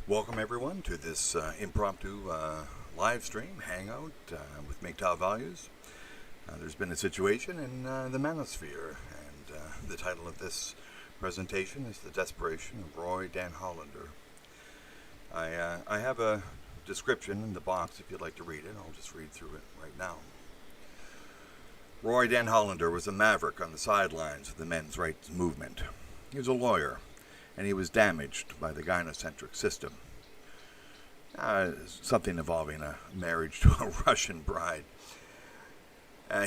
Welcome everyone to this impromptu live stream hangout with Mgtow values. There's been a situation in the manosphere, and the title of this presentation is The Desperation of Roy Den Hollander. I have a description in the box if you'd like to read it. I'll just read through it right now. Roy Den Hollander was a maverick on the sidelines of the men's rights movement. He was a lawyer, and he was damaged by the gynocentric system. Something involving a marriage to a Russian bride.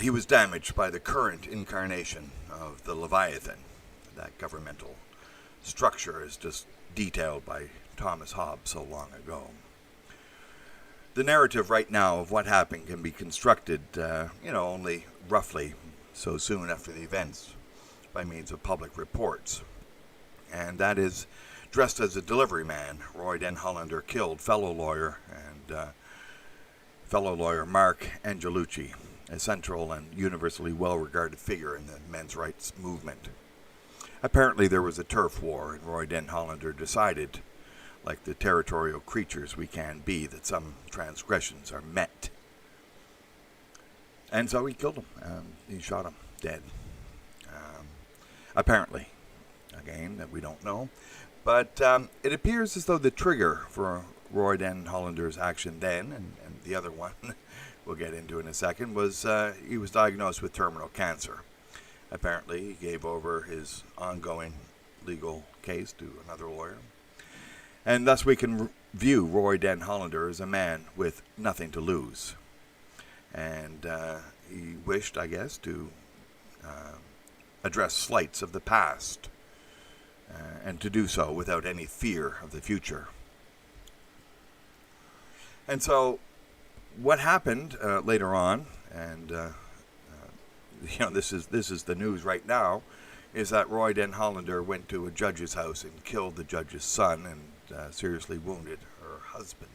He was damaged by the current incarnation of the Leviathan, that governmental structure is just detailed by Thomas Hobbes so long ago. The narrative right now of what happened can be constructed, only roughly so soon after the events by means of public reports. And that is, dressed as a delivery man, Roy Den Hollander killed fellow lawyer Marc Angelucci, a central and universally well-regarded figure in the men's rights movement. Apparently there was a turf war, and Roy Den Hollander decided, like the territorial creatures we can be, that some transgressions are met. And so he killed him. He shot him dead. Apparently. Again, that we don't know. But it appears as though the trigger for Roy Den Hollander's action then, and the other one we'll get into in a second, was he was diagnosed with terminal cancer. Apparently, he gave over his ongoing legal case to another lawyer. And thus we can view Roy Den Hollander as a man with nothing to lose. And he wished, I guess, to address slights of the past. And to do so without any fear of the future. And so, what happened later on, and this is the news right now, is that Roy Den Hollander went to a judge's house and killed the judge's son and seriously wounded her husband.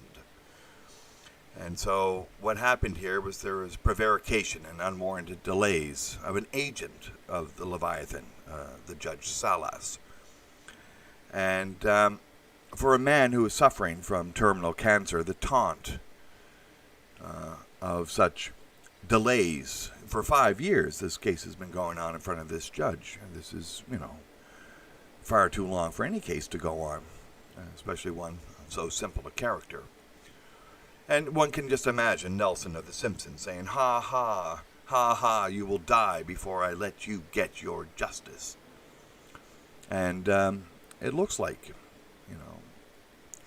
And so, what happened here was there was prevarication and unwarranted delays of an agent of the Leviathan, the Judge Salas. And for a man who is suffering from terminal cancer, the taunt of such delays for 5 years, this case has been going on in front of this judge. And this is, far too long for any case to go on, especially one so simple a character. And one can just imagine Nelson of the Simpsons saying, "Ha ha, ha ha, you will die before I let you get your justice." And it looks like,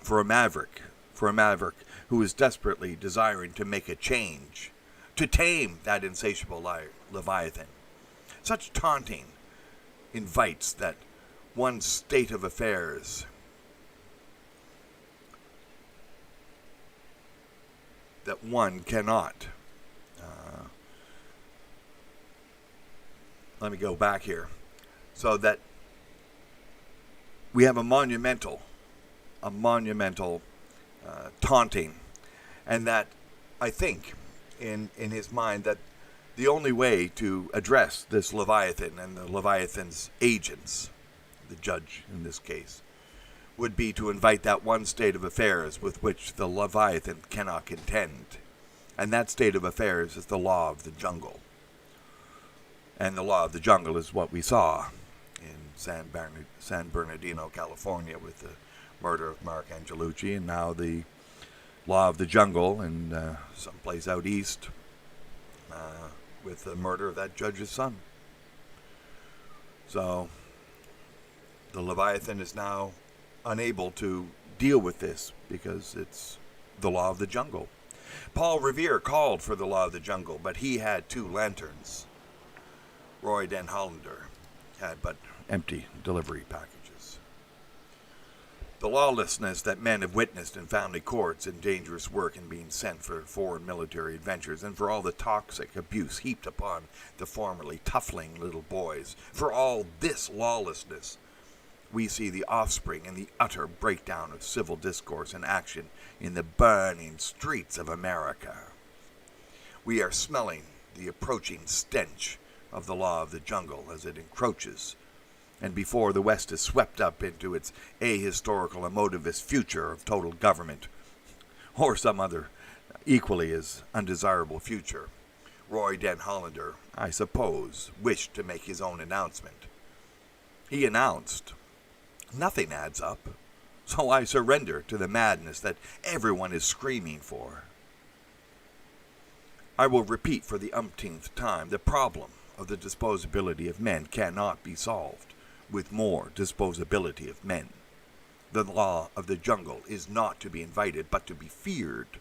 for a maverick who is desperately desiring to make a change, to tame that insatiable Leviathan, such taunting invites that one state of affairs that one cannot. Let me go back here. So that we have a monumental taunting, and that I think in his mind that the only way to address this Leviathan and the Leviathan's agents, the judge in this case, would be to invite that one state of affairs with which the Leviathan cannot contend. And that state of affairs is the law of the jungle. And the law of the jungle is what we saw in San Bernardino, California, with the murder of Marc Angelucci, and now the law of the jungle in someplace out east with the murder of that judge's son. So the Leviathan is now unable to deal with this because it's the law of the jungle. Paul Revere called for the law of the jungle, but he had 2 lanterns. Roy Den Hollander had but empty delivery packages. The lawlessness that men have witnessed in family courts and dangerous work in being sent for foreign military adventures, and for all the toxic abuse heaped upon the formerly toughening little boys, for all this lawlessness, we see the offspring in the utter breakdown of civil discourse and action in the burning streets of America. We are smelling the approaching stench of the law of the jungle as it encroaches and before the West is swept up into its ahistorical emotivist future of total government, or some other equally as undesirable future, Roy Den Hollander, I suppose, wished to make his own announcement. He announced, "Nothing adds up, so I surrender to the madness that everyone is screaming for." I will repeat for the umpteenth time, the problem of the disposability of men cannot be solved with more disposability of men. The law of the jungle is not to be invited, but to be feared,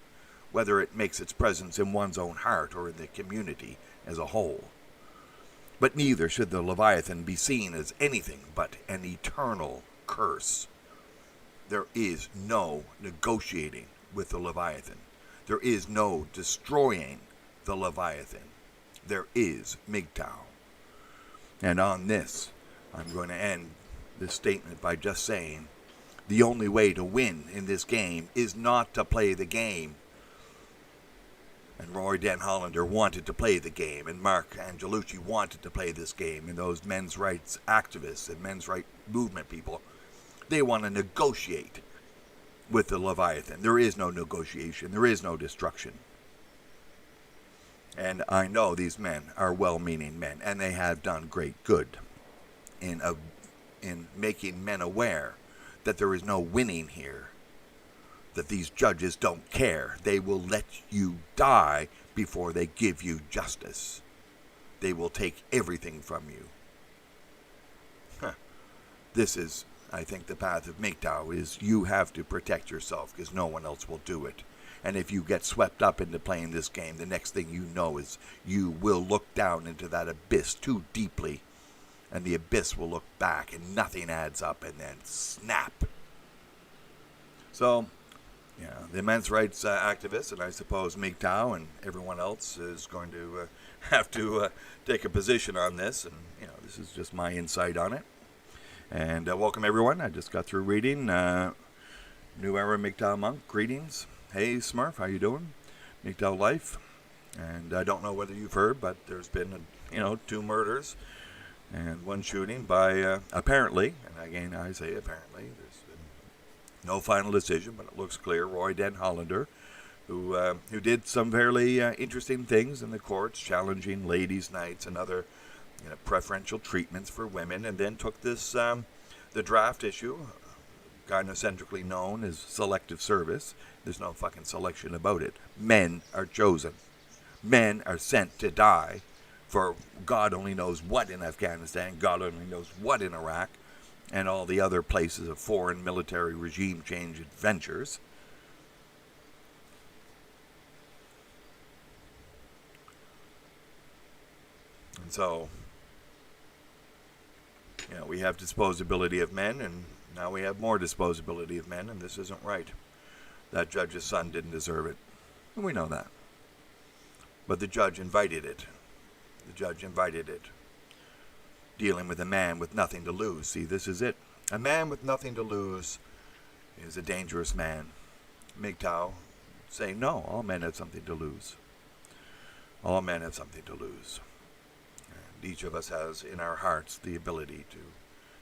whether it makes its presence in one's own heart or in the community as a whole. But neither should the Leviathan be seen as anything but an eternal curse. There is no negotiating with the Leviathan. There is no destroying the Leviathan. There is Mgtow. And on this, I'm going to end this statement by just saying, the only way to win in this game is not to play the game. And Roy Den Hollander wanted to play the game, and Marc Angelucci wanted to play this game, and those men's rights activists and men's rights movement people, they want to negotiate with the Leviathan. There is no negotiation. There is no destruction. And I know these men are well-meaning men, and they have done great good in making men aware that there is no winning here, that these judges don't care. They will let you die before they give you justice. They will take everything from you. This is, I think, the path of Mgtow, is you have to protect yourself because no one else will do it. And if you get swept up into playing this game, the next thing you know is you will look down into that abyss too deeply, and the abyss will look back, and nothing adds up, and then snap. So, the men's rights activists, and I suppose Mgtow and everyone else is going to have to take a position on this, and this is just my insight on it. And welcome everyone. I just got through reading New Era Mgtow Monk. Greetings. Hey Smurf, how you doing? Mgtow Life. And I don't know whether you've heard, but there's been 2 murders and 1 shooting by apparently, and again I say apparently, there's been no final decision, but it looks clear, Roy Den Hollander, who did some fairly interesting things in the courts, challenging ladies' nights and other preferential treatments for women, and then took this the draft issue, gynocentrically known as selective service. There's no fucking selection about it. Men are chosen. Men are sent to die for God only knows what in Afghanistan, God only knows what in Iraq, and all the other places of foreign military regime change adventures. And so, we have disposability of men, and now we have more disposability of men, and this isn't right. That judge's son didn't deserve it, and we know that. But the judge invited it. The judge invited it. Dealing with a man with nothing to lose. See, this is it. A man with nothing to lose is a dangerous man. Mgtow saying, no, all men have something to lose. All men have something to lose. And each of us has in our hearts the ability to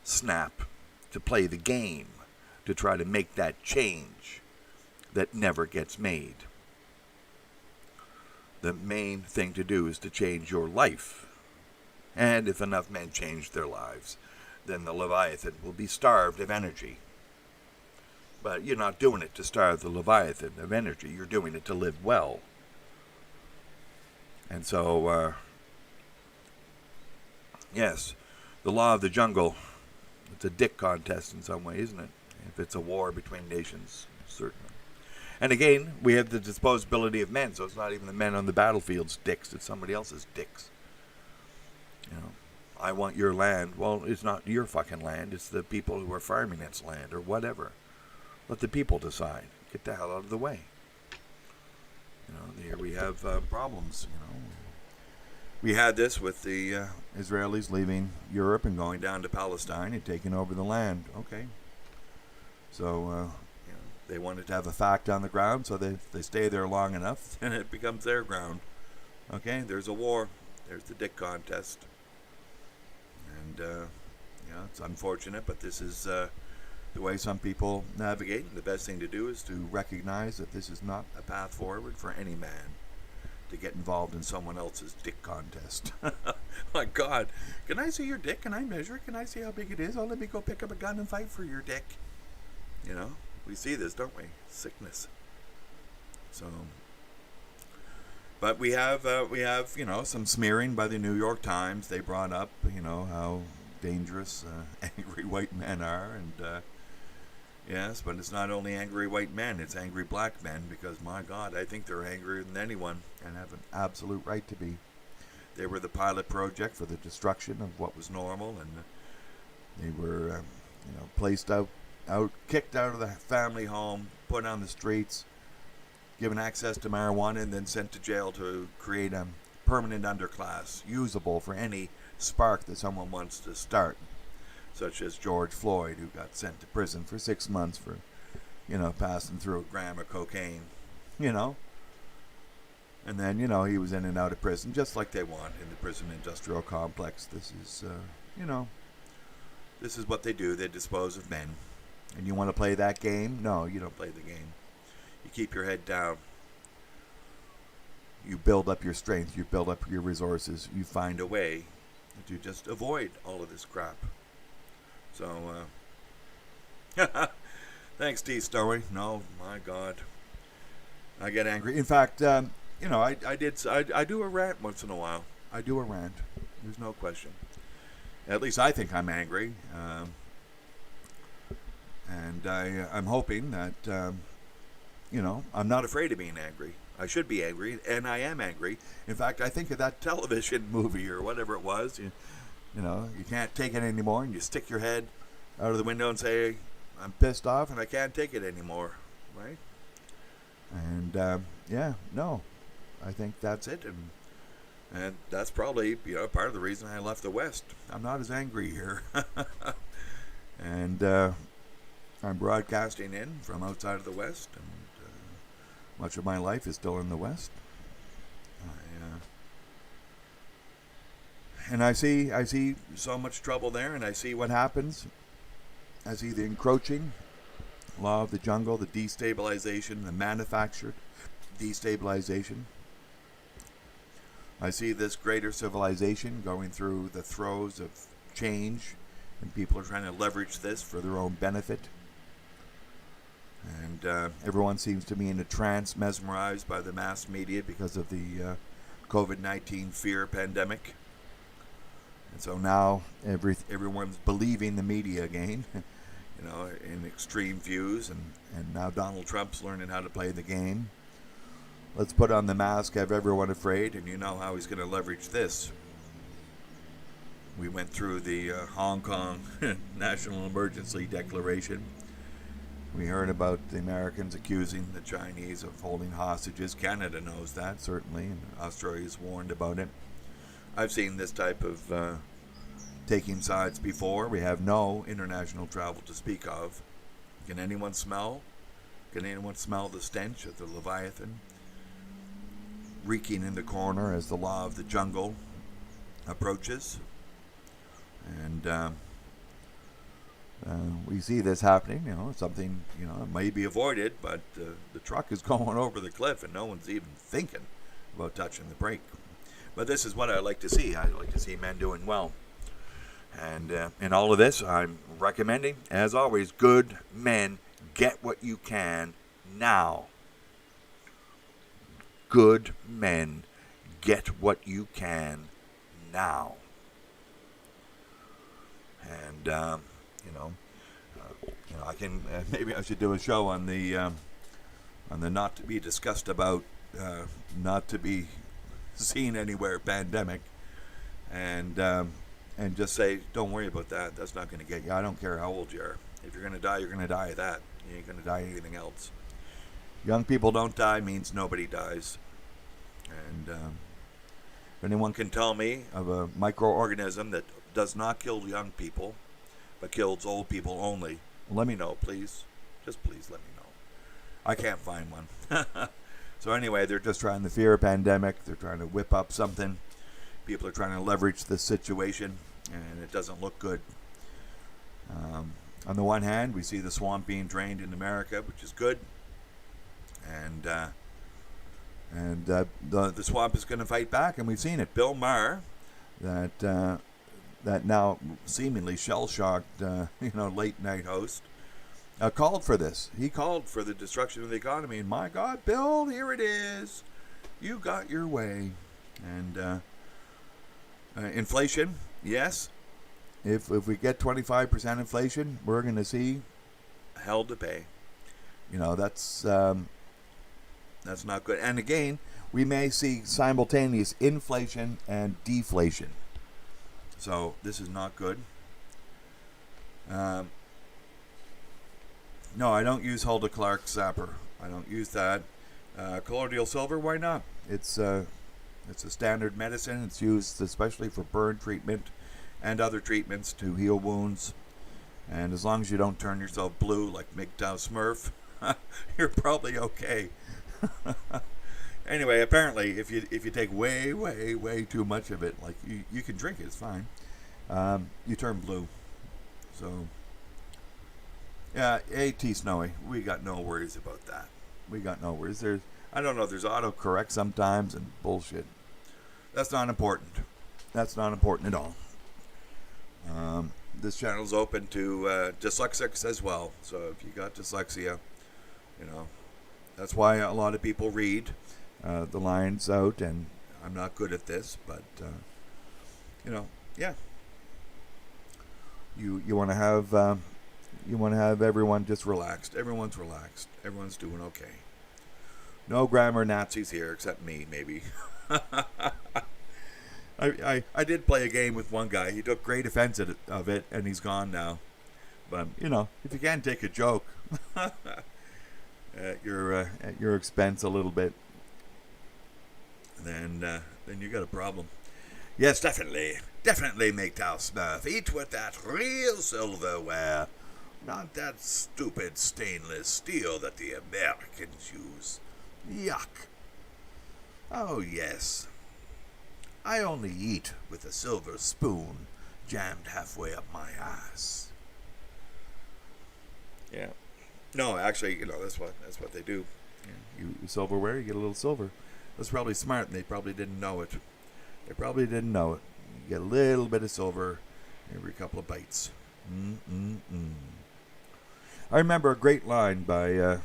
snap, to play the game, to try to make that change that never gets made. The main thing to do is to change your life. And if enough men change their lives, then the Leviathan will be starved of energy. But you're not doing it to starve the Leviathan of energy. You're doing it to live well. And so, yes, the law of the jungle, it's a dick contest in some way, isn't it? If it's a war between nations, certainly. And again, we have the disposability of men, so it's not even the men on the battlefield's dicks, it's somebody else's dicks. I want your land. Well, it's not your fucking land, it's the people who are farming its land, or whatever. Let the people decide. Get the hell out of the way. Here we have problems, We had this with the Israelis leaving Europe and going down to Palestine and taking over the land. Okay. So, they wanted to have a fact on the ground, so they stay there long enough, and it becomes their ground. Okay, there's a war. There's the dick contest. And, it's unfortunate, but this is the way some people navigate. And the best thing to do is to recognize that this is not a path forward for any man to get involved in someone else's dick contest. My God, can I see your dick? Can I measure it? Can I see how big it is? Oh, let me go pick up a gun and fight for your dick. We see this, don't we? Sickness. So, but we have some smearing by the New York Times. They brought up, how dangerous angry white men are, and yes, but it's not only angry white men, it's angry black men, because, my God, I think they're angrier than anyone and have an absolute right to be. They were the pilot project for the destruction of what was normal, and they were, placed out, kicked out of the family home, put on the streets, given access to marijuana, and then sent to jail to create a permanent underclass, usable for any spark that someone wants to start. Such as George Floyd, who got sent to prison for 6 months for, passing through a gram of cocaine, And then, he was in and out of prison, just like they want in the prison industrial complex. This is, this is what they do. They dispose of men. And you want to play that game? No, you don't play the game. You keep your head down. You build up your strength. You build up your resources. You find a way to just avoid all of this crap. So, thanks, D. Story. No, my God. I get angry. In fact, I do a rant once in a while. I do a rant. There's no question. At least I think I'm angry. And I'm hoping that, I'm not afraid of being angry. I should be angry, and I am angry. In fact, I think of that television movie or whatever it was. You can't take it anymore, and you stick your head out of the window and say, I'm pissed off and I can't take it anymore, right? And, I think that's it. And that's probably, part of the reason I left the West. I'm not as angry here. And I'm broadcasting in from outside of the West, and much of my life is still in the West. And I see so much trouble there, and I see what happens. I see the encroaching law of the jungle, the destabilization, the manufactured destabilization. I see this greater civilization going through the throes of change, and people are trying to leverage this for their own benefit. And everyone seems to be in a trance, mesmerized by the mass media because of the COVID-19 fear pandemic. And so now everyone's believing the media again, in extreme views. And now Donald Trump's learning how to play the game. Let's put on the mask, have everyone afraid, and you know how he's going to leverage this. We went through the Hong Kong National Emergency Declaration. We heard about the Americans accusing the Chinese of holding hostages. Canada knows that, certainly, and Australia's warned about it. I've seen this type of taking sides before. We have no international travel to speak of. Can anyone smell the stench of the Leviathan reeking in the corner as the law of the jungle approaches? And we see this happening, something, it may be avoided, but the truck is going over the cliff and no one's even thinking about touching the brake. But this is what I like to see. I like to see men doing well. And in all of this, I'm recommending, as always, good men, get what you can now. Good men, get what you can now. And, I can, maybe I should do a show on the not to be discussed about, not to be seen anywhere pandemic, and just say, don't worry about that. That's not going to get you. I don't care how old you are. If you're going to die, you're going to die of that. You ain't going to die of anything else. Young people don't die means nobody dies. And if anyone can tell me of a microorganism that does not kill young people, but kills old people only, let me know, please. Just please let me know. I can't find one. So anyway, they're just trying to fear a pandemic. They're trying to whip up something. People are trying to leverage this situation, and it doesn't look good. On the one hand, we see the swamp being drained in America, which is good, and the swamp is going to fight back, and we've seen it. Bill Maher, that now seemingly shell-shocked, late night host, called for this. He called for the destruction of the economy, and my God, Bill, here it is. You got your way. And inflation, yes. If we get 25% inflation, we're going to see hell to pay. That's not good. And again, we may see simultaneous inflation and deflation. So this is not good. No, I don't use Hulda Clark Zapper. I don't use that. Colloidal silver, why not? It's a standard medicine. It's used especially for burn treatment and other treatments to heal wounds. And as long as you don't turn yourself blue like Mgtow Smurf, you're probably okay. Anyway, apparently, if you take way too much of it, like you can drink it, it's fine. You turn blue. So, yeah, A.T. Snowy, we got no worries about that. We got no worries. I don't know, there's autocorrect sometimes and bullshit. That's not important. That's not important at all. This channel's open to dyslexics as well. So if you got dyslexia, that's why a lot of people read the lines out, and I'm not good at this, but yeah. You want to have everyone just relaxed. Everyone's relaxed. Everyone's doing okay. No grammar Nazis here, except me, maybe. I did play a game with one guy. He took great offense of it, and he's gone now. But if you can't take a joke at your expense a little bit, then you got a problem. Yes, definitely Mgtow Smurf. Eat with that real silverware, not that stupid stainless steel that the Americans use. Yuck. Oh yes. I only eat with a silver spoon jammed halfway up my ass. Yeah. No, actually, that's what they do. Yeah. You silverware, you get a little silver. That's probably smart, and they probably didn't know it. You get a little bit of silver every couple of bites. I remember a great line by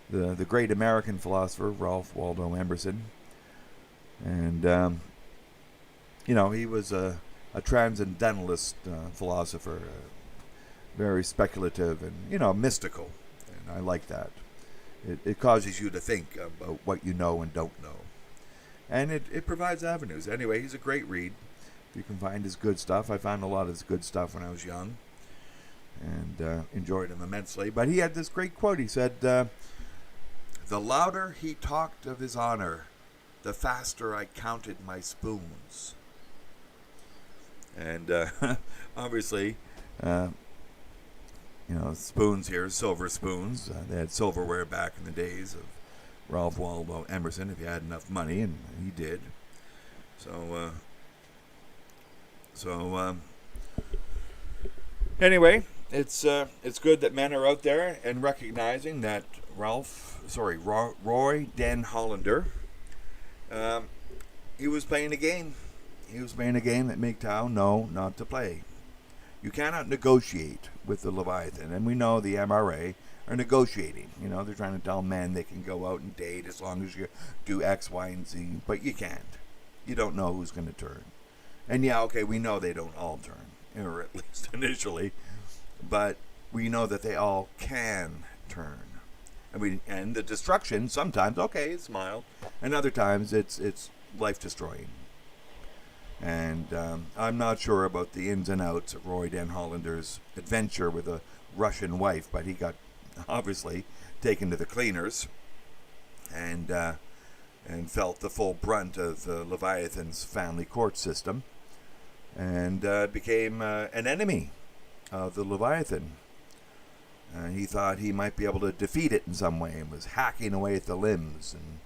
the great American philosopher Ralph Waldo Emerson. And, he was a transcendentalist philosopher, very speculative and, mystical. And I like that. It causes you to think about what you know and don't know. And it provides avenues. Anyway, he's a great read. If you can find his good stuff. I found a lot of his good stuff when I was young. And enjoyed him immensely. But he had this great quote. He said, the louder he talked of his honor, the faster I counted my spoons. And obviously, spoons here, silver spoons. They had silverware back in the days of Ralph Waldo Emerson, if you had enough money, and he did. So anyway, it's good that men are out there and recognizing that Roy Den Hollander, he was playing a game. He was playing a game that Mgtow know not to play. You cannot negotiate with the Leviathan, and we know the MRA are negotiating. They're trying to tell men they can go out and date as long as you do X, Y, and Z, but you can't. You don't know who's going to turn. And yeah, okay, we know they don't all turn, or at least initially, but we know that they all can turn. And the destruction, sometimes, okay, it's mild, and other times it's life-destroying. And I'm not sure about the ins and outs of Roy Den Hollander's adventure with a Russian wife, but he got obviously taken to the cleaners and felt the full brunt of the Leviathan's family court system, and became an enemy of the Leviathan. He thought he might be able to defeat it in some way, and was hacking away at the limbs and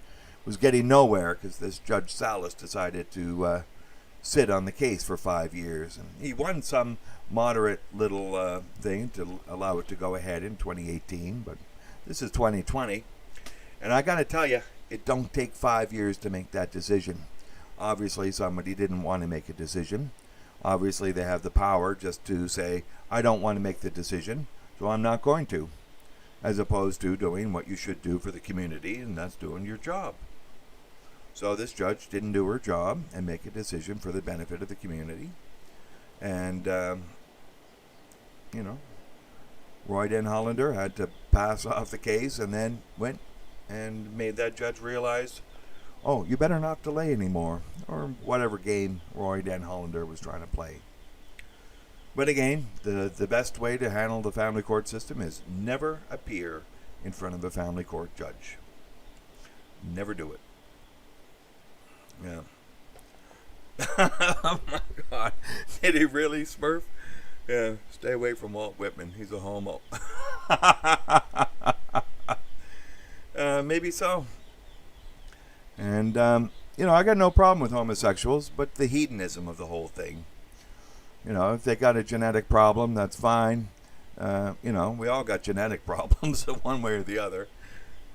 was getting nowhere because this Judge Salas decided to sit on the case for 5 years. And he won some moderate little thing to allow it to go ahead in 2018, but this is 2020. And I got to tell you, it don't take 5 years to make that decision. Obviously, somebody didn't want to make a decision. Obviously, they have the power just to say, I don't want to make the decision, so I'm not going to. As opposed to doing what you should do for the community, and that's doing your job. So this judge didn't do her job and make a decision for the benefit of the community. And, Roy Den Hollander had to pass off the case and then went and made that judge realize, oh, you better not delay anymore, or whatever game Roy Den Hollander was trying to play. But again, the best way to handle the family court system is never appear in front of a family court judge. Never do it. Yeah. Oh my God. Did he really, Smurf? Yeah, stay away from Walt Whitman. He's a homo. Maybe so. And, I got no problem with homosexuals, but the hedonism of the whole thing. If they got a genetic problem, that's fine. We all got genetic problems one way or the other.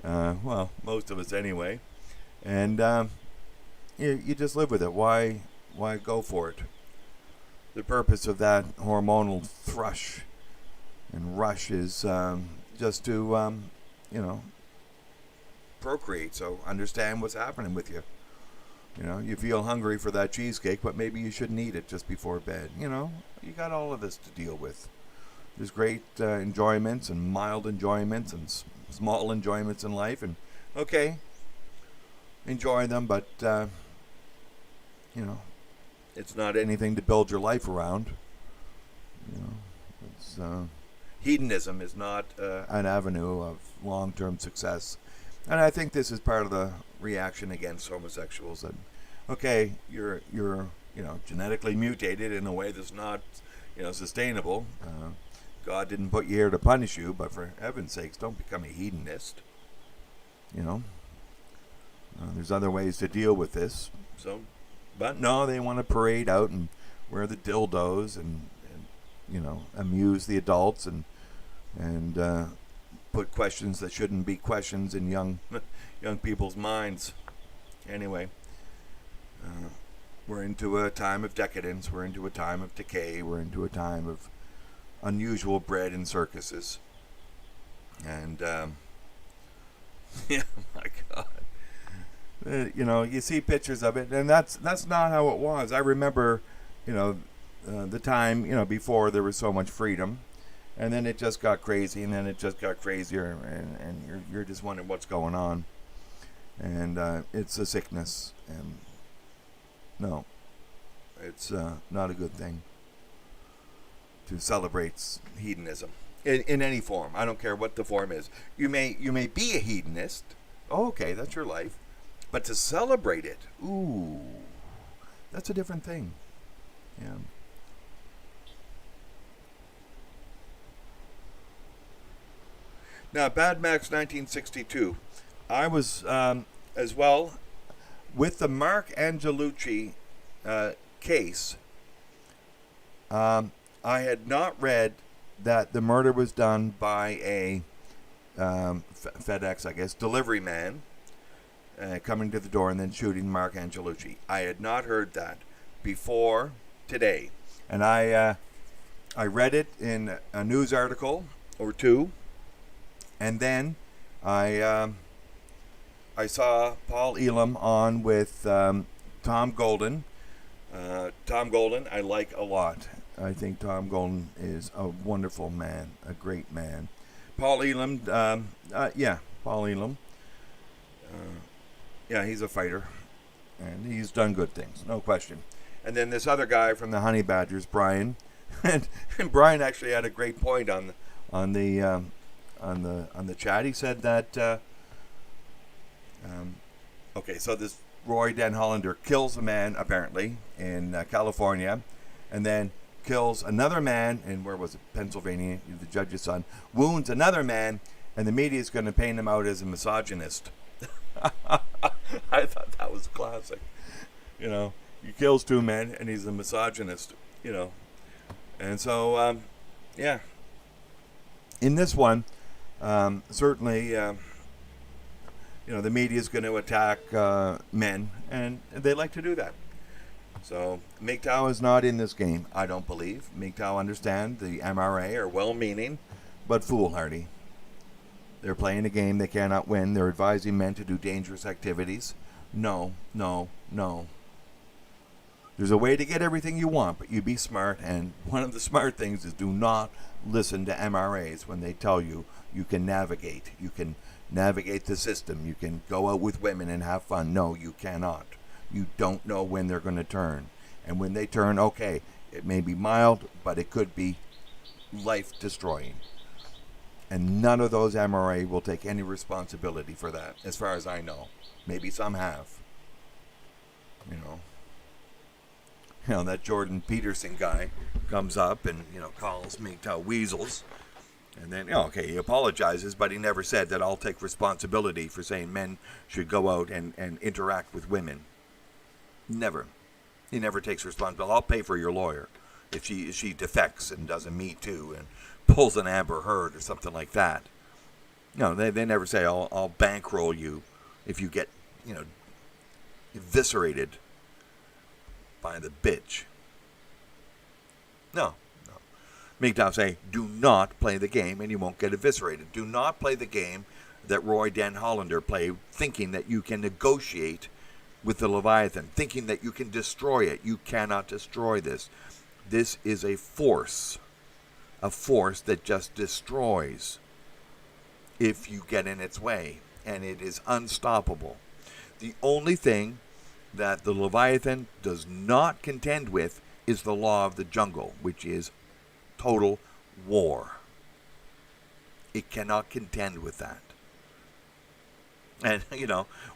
Well, most of us anyway. And you just live with it. Why go for it? The purpose of that hormonal thrush and rush is just to, procreate. So understand what's happening with you. You feel hungry for that cheesecake, but maybe you shouldn't eat it just before bed. You got all of this to deal with. There's great enjoyments and mild enjoyments and small enjoyments in life. And, okay, enjoy them, but, it's not anything to build your life around. Hedonism is not an avenue of long-term success. And I think this is part of the reaction against homosexuals. And okay, you're genetically mutated in a way that's not sustainable. God didn't put you here to punish you, but for heaven's sakes, don't become a hedonist. There's other ways to deal with this. But no, they want to parade out and wear the dildos and amuse the adults and put questions that shouldn't be questions in young people's minds. Anyway, we're into a time of decadence. We're into a time of decay. We're into a time of unusual bread and circuses. And, yeah, my God. You see pictures of it, and that's not how it was. I remember, the time, before there was so much freedom. And then it just got crazy, and then it just got crazier, and you're just wondering what's going on. And it's a sickness, and no, it's not a good thing to celebrate hedonism in any form. I don't care what the form is. You may be a hedonist. Oh, okay, that's your life. But to celebrate it, ooh, that's a different thing. Yeah. Now, Bad Max 1962. I was, as well, with the Marc Angelucci case, I had not read that the murder was done by a FedEx, I guess, delivery man coming to the door and then shooting Marc Angelucci. I had not heard that before today. And I read it in a news article or two. And then I saw Paul Elam on with Tom Golden. Tom Golden I like a lot. I think Tom Golden is a wonderful man, a great man. Paul Elam, Paul Elam. He's a fighter, and he's done good things, no question. And then this other guy from the Honey Badgers, Brian, and Brian actually had a great point on the chat. He said that so this Roy Den Hollander kills a man apparently in California, and then kills another man in Pennsylvania, the judge's son, wounds another man, and the media is going to paint him out as a misogynist. I thought that was classic. He kills two men, and he's a misogynist, you know. And so, yeah. In this one, certainly, the media is going to attack men, and they like to do that. So Mgtow is not in this game, I don't believe. Mgtow understand the MRA are well-meaning, but foolhardy. They're playing a game they cannot win. They're advising men to do dangerous activities. No, no, no. There's a way to get everything you want, but you be smart, and one of the smart things is do not listen to MRAs when they tell you you can navigate. You can navigate the system. You can go out with women and have fun. No, you cannot. You don't know when they're going to turn. And when they turn, okay, it may be mild, but it could be life-destroying. And none of those MRA will take any responsibility for that, as far as I know. Maybe some have. That Jordan Peterson guy comes up and, calls Mgtow weasels. And then, he apologizes, but he never said that I'll take responsibility for saying men should go out and interact with women. Never. He never takes responsibility. I'll pay for your lawyer if she defects and does a Me Too and pulls an Amber Heard or something like that. No, they never say I'll bankroll you if you get eviscerated by the bitch. No. Mgtow say, do not play the game and you won't get eviscerated. Do not play the game that Roy Den Hollander played, thinking that you can negotiate with the Leviathan, thinking that you can destroy it. You cannot destroy this. This is a force that just destroys if you get in its way, and it is unstoppable. The only thing that the Leviathan does not contend with is the law of the jungle, which is total war. It cannot contend with that. And,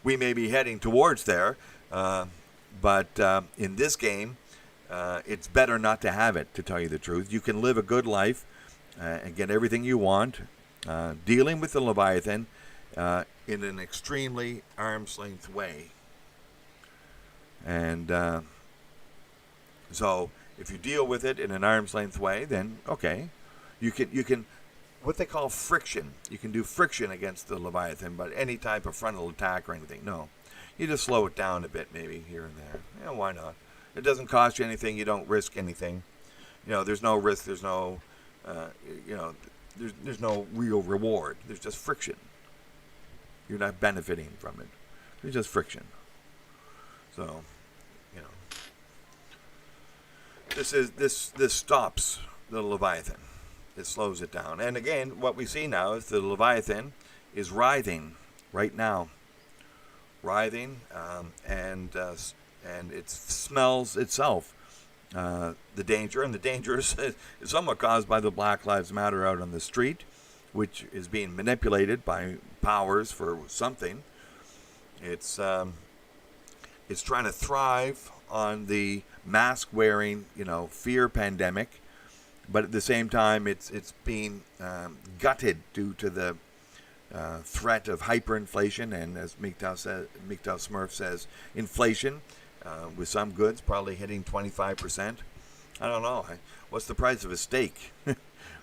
we may be heading towards there, but in this game, it's better not to have it, to tell you the truth. You can live a good life and get everything you want, dealing with the Leviathan in an extremely arm's-length way. And so if you deal with it in an arm's-length way, then, okay, you can what they call friction. You can do friction against the Leviathan, but any type of frontal attack or anything, no. You just slow it down a bit, maybe here and there. Yeah, why not? It doesn't cost you anything. You don't risk anything. There's no risk. There's no, there's no real reward. There's just friction. You're not benefiting from it. There's just friction. So, this stops the Leviathan. It slows it down. And again, what we see now is the Leviathan is writhing right now. Writhing, and it smells itself the danger. And the danger is somewhat caused by the Black Lives Matter out on the street, which is being manipulated by powers for something. It's trying to thrive on the mask-wearing, fear pandemic. But at the same time, it's being gutted due to the threat of hyperinflation, and as Mgtow Smurf says, inflation with some goods probably hitting 25%. I don't know. What's the price of a steak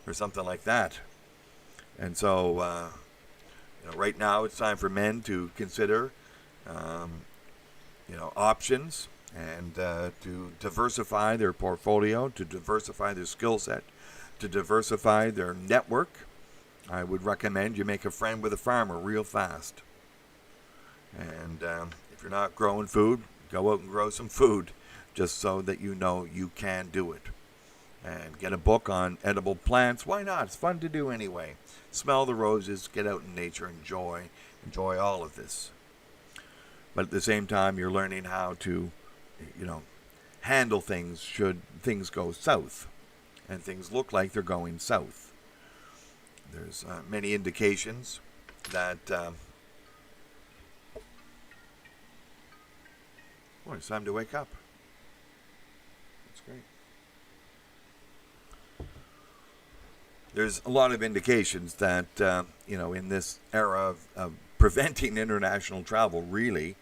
or something like that? And so, right now it's time for men to consider, options. And to diversify their portfolio, to diversify their skill set, to diversify their network. I would recommend you make a friend with a farmer real fast. And if you're not growing food, go out and grow some food, just so that you know you can do it. And get a book on edible plants. Why not? It's fun to do anyway. Smell the roses, get out in nature, enjoy all of this. But at the same time, you're learning how to handle things should things go south, and things look like they're going south. There's many indications that it's time to wake up. That's great. There's a lot of indications that in this era of preventing international travel, really,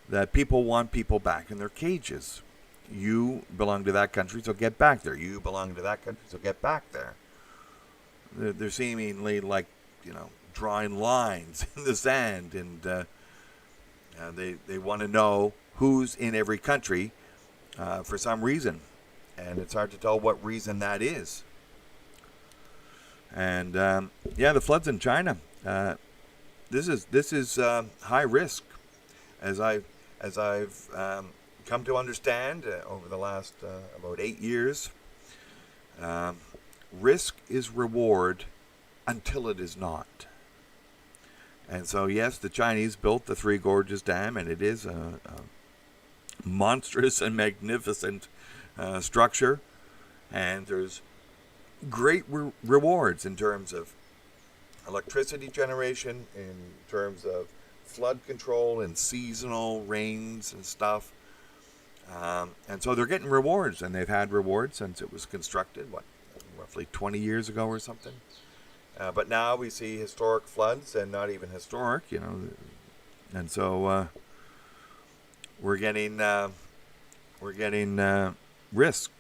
that people want people back in their cages. you belong to that country, so get back there. You belong to that country, so get back there. They're seemingly like, drawing lines in the sand, and they want to know who's in every country for some reason, and it's hard to tell what reason that is. And the floods in China. This is high risk, as I've come to understand over the last about 8 years. Risk is reward until it is not. And so, yes, the Chinese built the Three Gorges Dam, and it is a monstrous and magnificent structure. And there's great rewards in terms of electricity generation, in terms of flood control and seasonal rains and stuff. And so they're getting rewards, and they've had rewards since it was constructed, roughly 20 years ago or something. But now we see historic floods, and not even historic, and so we're getting risk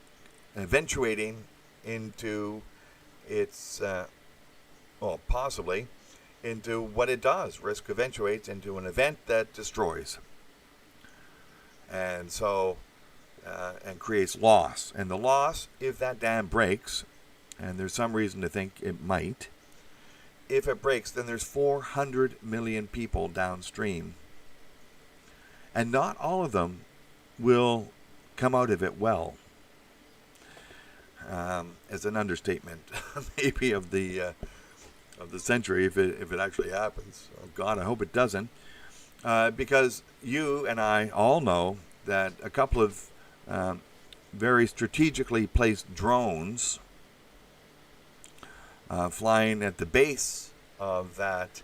eventuating into its possibly into what it does. Risk eventuates into an event that destroys, and so and creates loss. And the loss, if that dam breaks, and there's some reason to think it might, if it breaks, then there's 400 million people downstream. And not all of them will come out of it well. As an understatement, maybe of the century, if it actually happens. Oh God, I hope it doesn't. Because you and I all know that a couple of very strategically placed drones flying at the base of that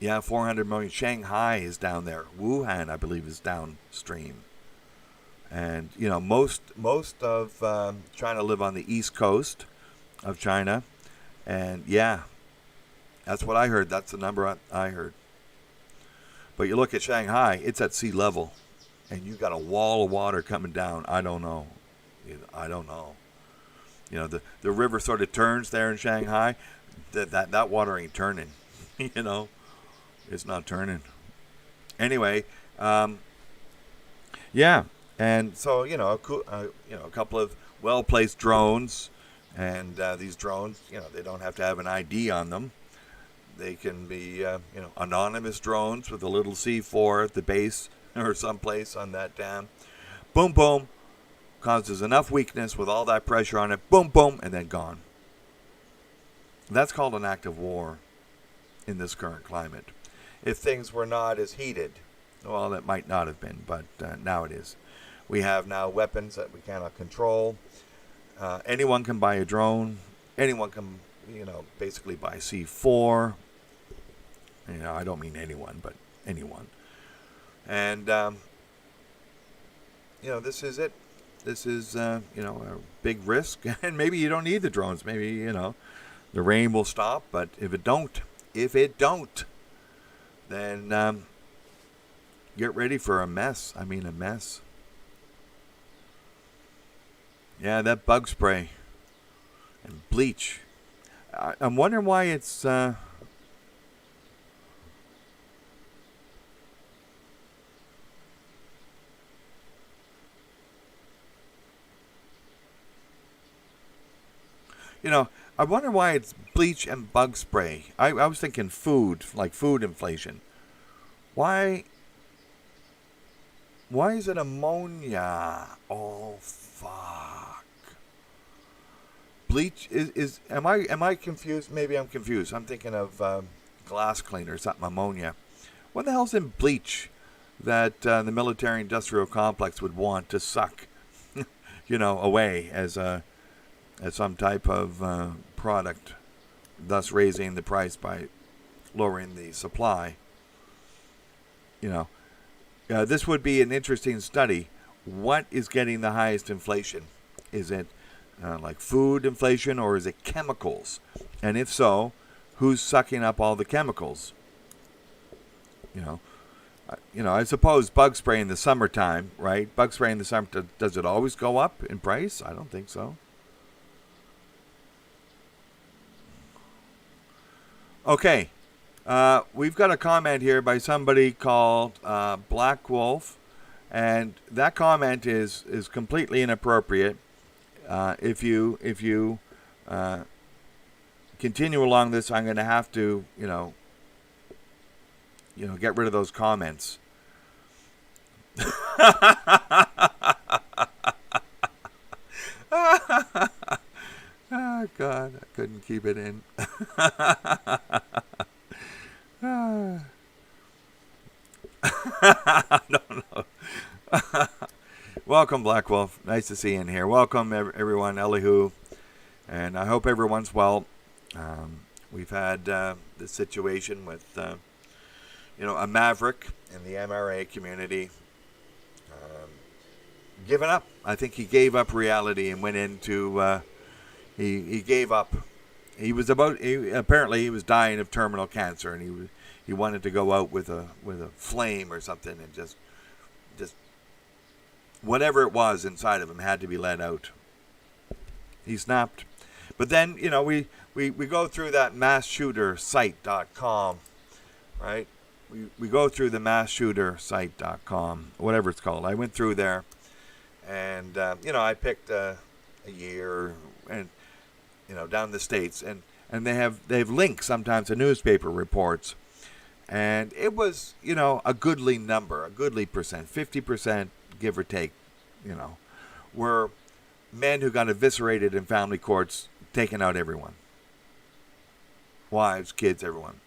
400 million. Shanghai is down there. Wuhan, I believe, is downstream. And most of China live on the east coast of China, and that's what I heard. That's the number I heard. But you look at Shanghai, it's at sea level, and you got a wall of water coming down. I don't know. The river sort of turns there in Shanghai. That water ain't turning. It's not turning. Anyway, and so a couple of well-placed drones, and these drones, they don't have to have an ID on them. They can be anonymous drones with a little C4 at the base or someplace on that dam. Boom, boom. Causes enough weakness with all that pressure on it. Boom, boom, and then gone. That's called an act of war in this current climate. If things were not as heated, well, it might not have been, but now it is. We have now weapons that we cannot control. Anyone can buy a drone. Anyone can, basically buy C4. I don't mean anyone, but anyone. And, this is it. This is, a big risk. And maybe you don't need the drones. Maybe, the rain will stop. But if it don't, then get ready for a mess. I mean, a mess. Yeah, that bug spray and bleach. I'm wondering why it's... I wonder why it's bleach and bug spray. I was thinking food, like food inflation. Why is it ammonia? Oh, fuck. Bleach is am I confused? Maybe I'm confused. I'm thinking of glass cleaner, something ammonia. What the hell's in bleach that the military-industrial complex would want to suck, away as some type of product, thus raising the price by lowering the supply? This would be an interesting study. What is getting the highest inflation? Is it like food inflation, or is it chemicals? And if so, who's sucking up all the chemicals? I suppose bug spray in the summertime, right? Bug spray in the summer, does it always go up in price? I don't think so. Okay. We've got a comment here by somebody called Black Wolf, and that comment is completely inappropriate. If you continue along this, I'm going to have to, get rid of those comments. Oh, God, I couldn't keep it in. No. Welcome, Black Wolf. Nice to see you in here. Welcome, everyone. Elihu. And I hope everyone's well. We've had this situation with, a maverick in the MRA community given up. I think he gave up reality and went into... He gave up. Apparently he was dying of terminal cancer, and he wanted to go out with a flame or something, and just whatever it was inside of him had to be let out. He snapped. But then, we go through that massshootersite.com, right? We go through the massshootersite.com, whatever it's called. I went through there, and I picked a year and down the States, and they have links sometimes to newspaper reports, and it was a goodly number, a goodly percent, 50%, give or take, were men who got eviscerated in family courts, taking out everyone, wives, kids, everyone,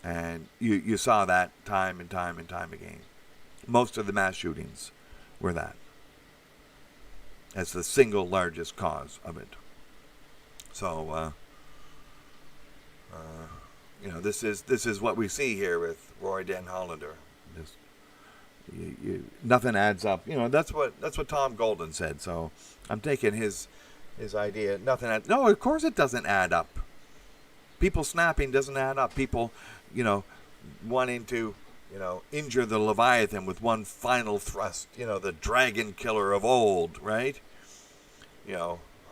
and you saw that time and time and time again. Most of the mass shootings were that, as the single largest cause of it. So, this is what we see here with Roy Den Hollander. Nothing adds up. That's what Tom Golden said. So I'm taking his idea. No, of course it doesn't add up. People snapping doesn't add up. People, wanting to, injure the Leviathan with one final thrust. The dragon killer of old, right?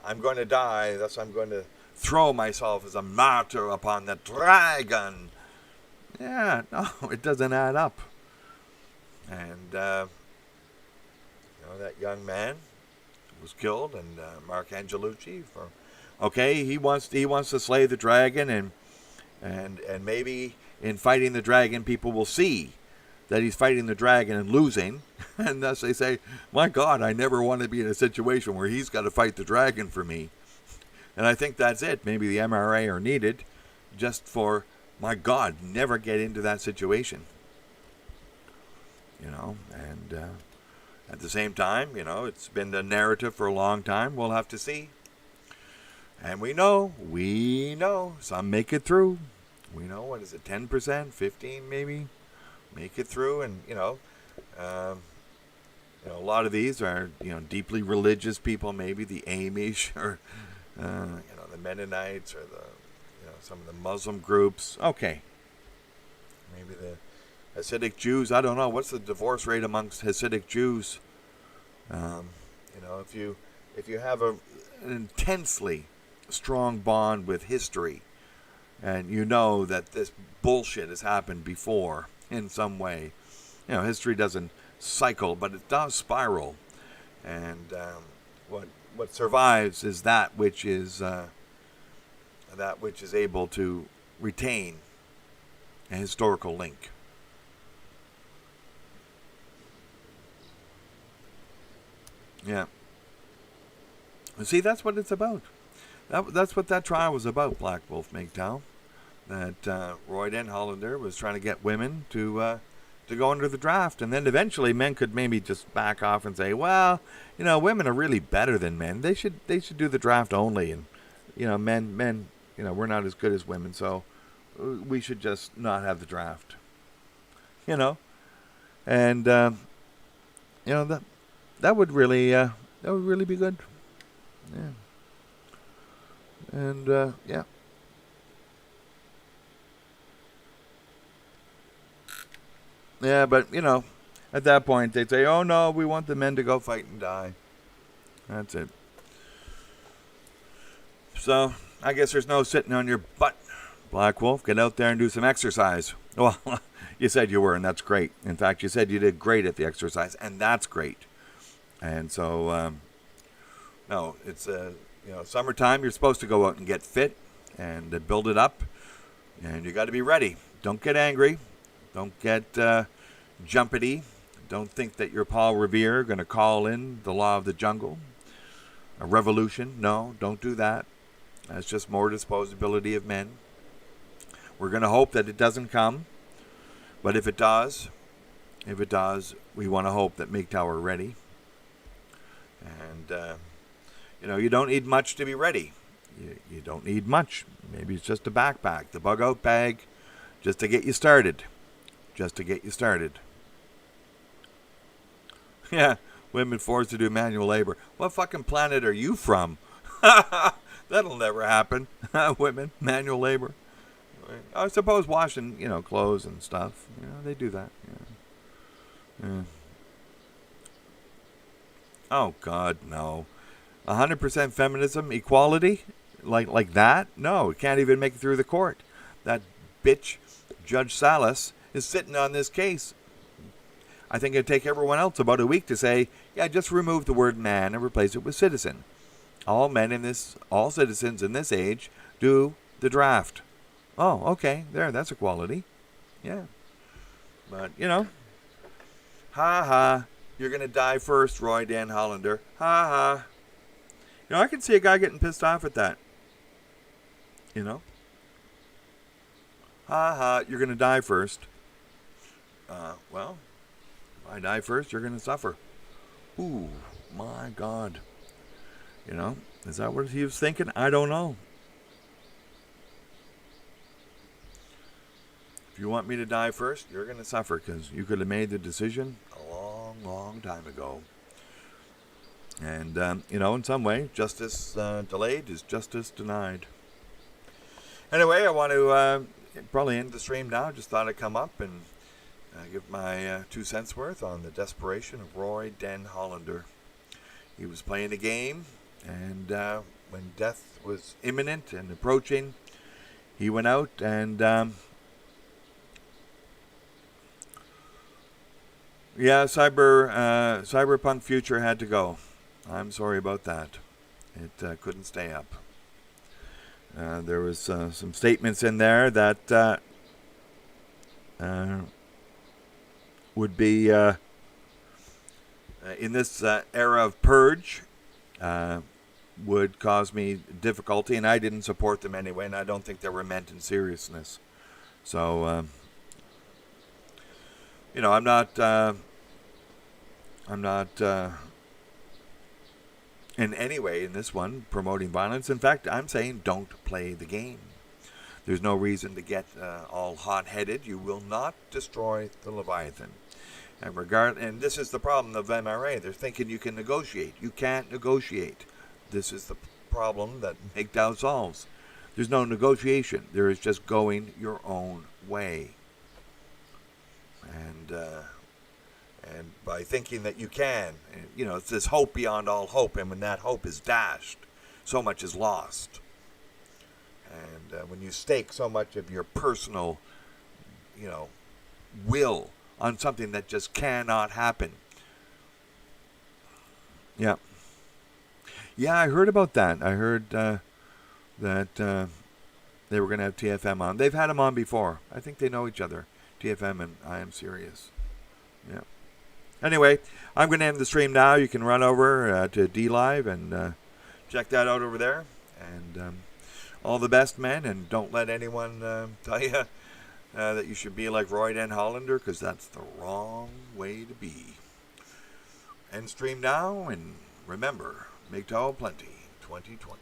I'm going to die, thus I'm going to throw myself as a martyr upon the dragon. Yeah, no, it doesn't add up. And, that young man was killed, and Marc Angelucci, he wants to slay the dragon, and maybe in fighting the dragon, people will see that he's fighting the dragon and losing, and thus they say, my God, I never want to be in a situation where he's got to fight the dragon for me. And I think that's it. Maybe the MRA are needed just for, my God, never get into that situation. And at the same time, it's been the narrative for a long time. We'll have to see. And we know, some make it through. We know, 10%, 15 maybe? Make it through, and a lot of these are deeply religious people, maybe the Amish or the Mennonites or the some of the Muslim groups. Okay, maybe the Hasidic Jews. I don't know, what's the divorce rate amongst Hasidic Jews? If you have an intensely strong bond with history, and that this bullshit has happened before. In some way, history doesn't cycle, but it does spiral, and what survives is that which is able to retain a historical link. Yeah. See, that's what it's about. That's what that trial was about, Black Wolf Mgtow. That Roy Den Hollander was trying to get women to go under the draft, and then eventually men could maybe just back off and say, well, women are really better than men. They should do the draft only, and men, we're not as good as women, so we should just not have the draft. And that would really be good. Yeah. And yeah. Yeah, but, at that point, they'd say, oh, no, we want the men to go fight and die. That's it. So, I guess there's no sitting on your butt, Black Wolf. Get out there and do some exercise. Well, you said you were, and that's great. In fact, you said you did great at the exercise, and that's great. And so, no, it's, summertime. You're supposed to go out and get fit and build it up. And you got to be ready. Don't get angry. Don't get jumpity. Don't think that you're Paul Revere going to call in the law of the jungle. A revolution. No, don't do that. That's just more disposability of men. We're going to hope that it doesn't come. But if it does, we want to hope that Mgtow are ready. And, you don't need much to be ready. You don't need much. Maybe it's just a backpack, the bug-out bag, just to get you started. Yeah, women forced to do manual labor. What fucking planet are you from? That'll never happen. Women, manual labor. I suppose washing, clothes and stuff. They do that. Yeah. Oh, God, no. 100% feminism, equality, like that? No, it can't even make it through the court. That bitch, Judge Salas, is sitting on this case. I think it'd take everyone else about a week to say, yeah, just remove the word man and replace it with citizen. All citizens in this age do the draft. Oh, okay, that's equality. Yeah. But, ha, you're going to die first, Roy Den Hollander. Ha. I can see a guy getting pissed off at that. Ha, you're going to die first. Well, if I die first, you're going to suffer. Ooh, my God. Is that what he was thinking? I don't know. If you want me to die first, you're going to suffer because you could have made the decision a long, long time ago. And, in some way, justice delayed is justice denied. Anyway, I want to probably end the stream now. Just thought I'd come up and give my 2 cents worth on the desperation of Roy Den Hollander. He was playing a game, and when death was imminent and approaching, he went out and... cyberpunk future had to go. I'm sorry about that. It couldn't stay up. There was some statements in there that would be in this era of purge would cause me difficulty, and I didn't support them anyway, and I don't think they were meant in seriousness. So, I'm not in any way in this one promoting violence. In fact, I'm saying don't play the game. There's no reason to get all hot-headed. You will not destroy the Leviathan. And this is the problem of MRA. They're thinking you can negotiate. You can't negotiate. This is the problem that Mgtow solves. There's no negotiation. There is just going your own way. And by thinking that you can, it's this hope beyond all hope, and when that hope is dashed, so much is lost. And when you stake so much of your personal, will on something that just cannot happen. Yeah. Yeah, I heard about that. I heard that they were going to have TFM on. They've had him on before. I think they know each other. TFM and I Am Serious. Yeah. Anyway, I'm going to end the stream now. You can run over to DLive and check that out over there. And all the best, men. And don't let anyone tell you that you should be like Roy Den Hollander, because that's the wrong way to be. End stream now. And remember, Mgtow plenty 2020.